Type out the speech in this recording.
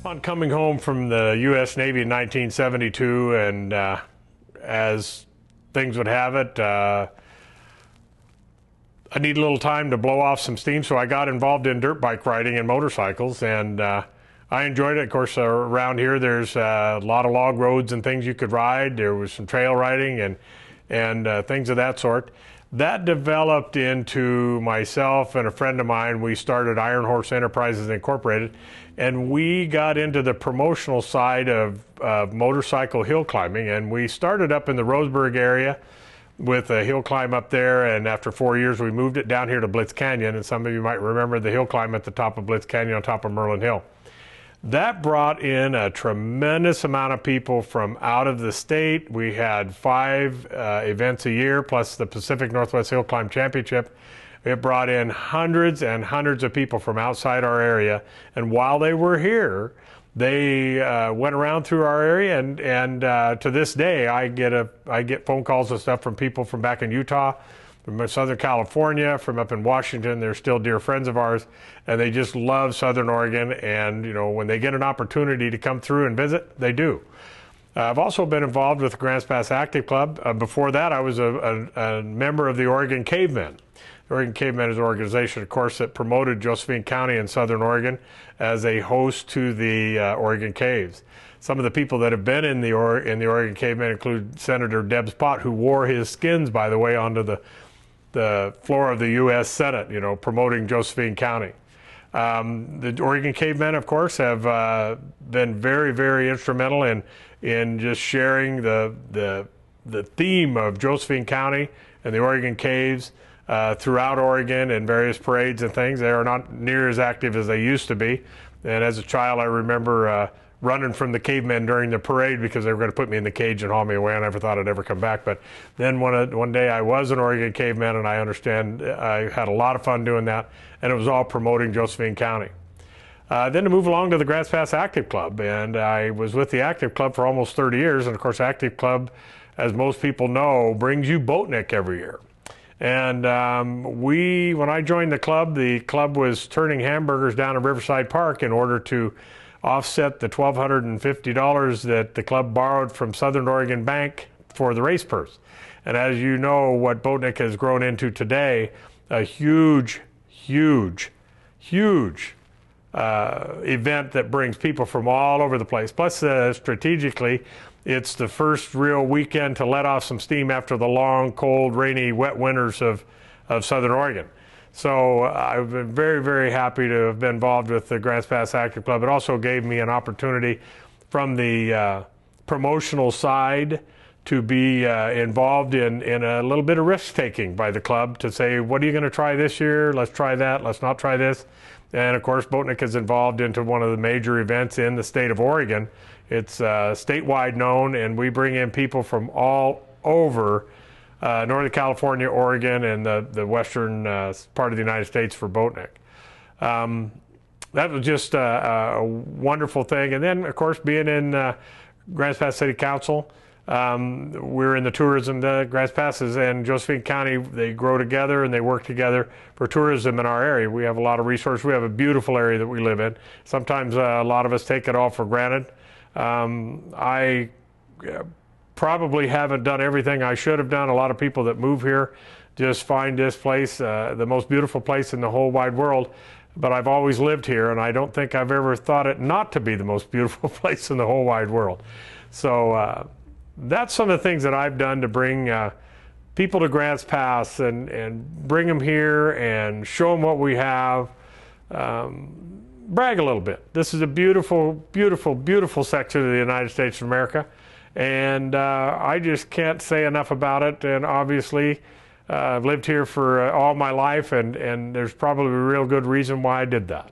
On coming home from the U.S. Navy in 1972, and as things would have it, I need a little time to blow off some steam, so I got involved in dirt bike riding and motorcycles, and I enjoyed it. Of course, around here there's a lot of log roads and things you could ride. There was some trail riding and things of that sort. That developed into myself and a friend of mine. We started Iron Horse Enterprises Incorporated, and we got into the promotional side of motorcycle hill climbing, and we started up in the Roseburg area with a hill climb up there, and after 4 years we moved it down here to Blitz Canyon, and some of you might remember the hill climb at the top of Blitz Canyon on top of Merlin Hill. That brought in a tremendous amount of people from out of the state. We had 5 events a year, plus the Pacific Northwest Hill Climb Championship. It brought in hundreds and hundreds of people from outside our area, and while they were here, they went around through our area, and to this day, I get phone calls and stuff from people from back in Utah, from Southern California, from up in Washington. They're still dear friends of ours, and they just love Southern Oregon. And you know, when they get an opportunity to come through and visit, they do. I've also been involved with the Grants Pass Active Club. Before that, I was a member of the Oregon Cavemen. The Oregon Cavemen is an organization, of course, that promoted Josephine County in Southern Oregon as a host to the Oregon Caves. Some of the people that have been in the Oregon Cavemen include Senator Deb Spott, who wore his skins, by the way, onto the floor of the U.S. Senate, you know, promoting Josephine County. The Oregon Cavemen, of course, have been very, very instrumental in just sharing the theme of Josephine County and the Oregon Caves throughout Oregon and various parades and things. They are not near as active as they used to be. And as a child, I remember running from the cavemen during the parade because they were going to put me in the cage and haul me away. I never thought I'd ever come back. But then one day I was an Oregon Caveman, and I understand I had a lot of fun doing that, and it was all promoting Josephine County. Then to move along to the Grants Pass Active Club, and I was with the Active Club for almost 30 years, and of course Active Club, as most people know, brings you Boatnik every year. And when I joined the club was turning hamburgers down at Riverside Park in order to offset the $1,250 that the club borrowed from Southern Oregon Bank for the race purse. And as you know, what Boatnik has grown into today, a huge, huge, huge event that brings people from all over the place. Plus, strategically, it's the first real weekend to let off some steam after the long, cold, rainy, wet winters of Southern Oregon. So I've been very, very happy to have been involved with the Grants Pass Active Club. It also gave me an opportunity from the promotional side to be involved in a little bit of risk-taking by the club to say, what are you going to try this year? Let's try that. Let's not try this. And of course, Boatnik is involved into one of the major events in the state of Oregon. It's statewide known, and we bring in people from all over Northern California, Oregon, and the western part of the United States for Boatnik. That was just a wonderful thing. And then, of course, being in Grants Pass City Council, we're in the tourism. The Grants Passes and Josephine County, they grow together and they work together for tourism in our area. We have a lot of resources. We have a beautiful area that we live in. Sometimes a lot of us take it all for granted. I probably haven't done everything I should have done. A lot of people that move here just find this place the most beautiful place in the whole wide world. But I've always lived here, and I don't think I've ever thought it not to be the most beautiful place in the whole wide world. So that's some of the things that I've done to bring people to Grants Pass and bring them here and show them what we have. Brag a little bit. This is a beautiful, beautiful, beautiful section of the United States of America. And I just can't say enough about it. And obviously, I've lived here for all my life, and there's probably a real good reason why I did that.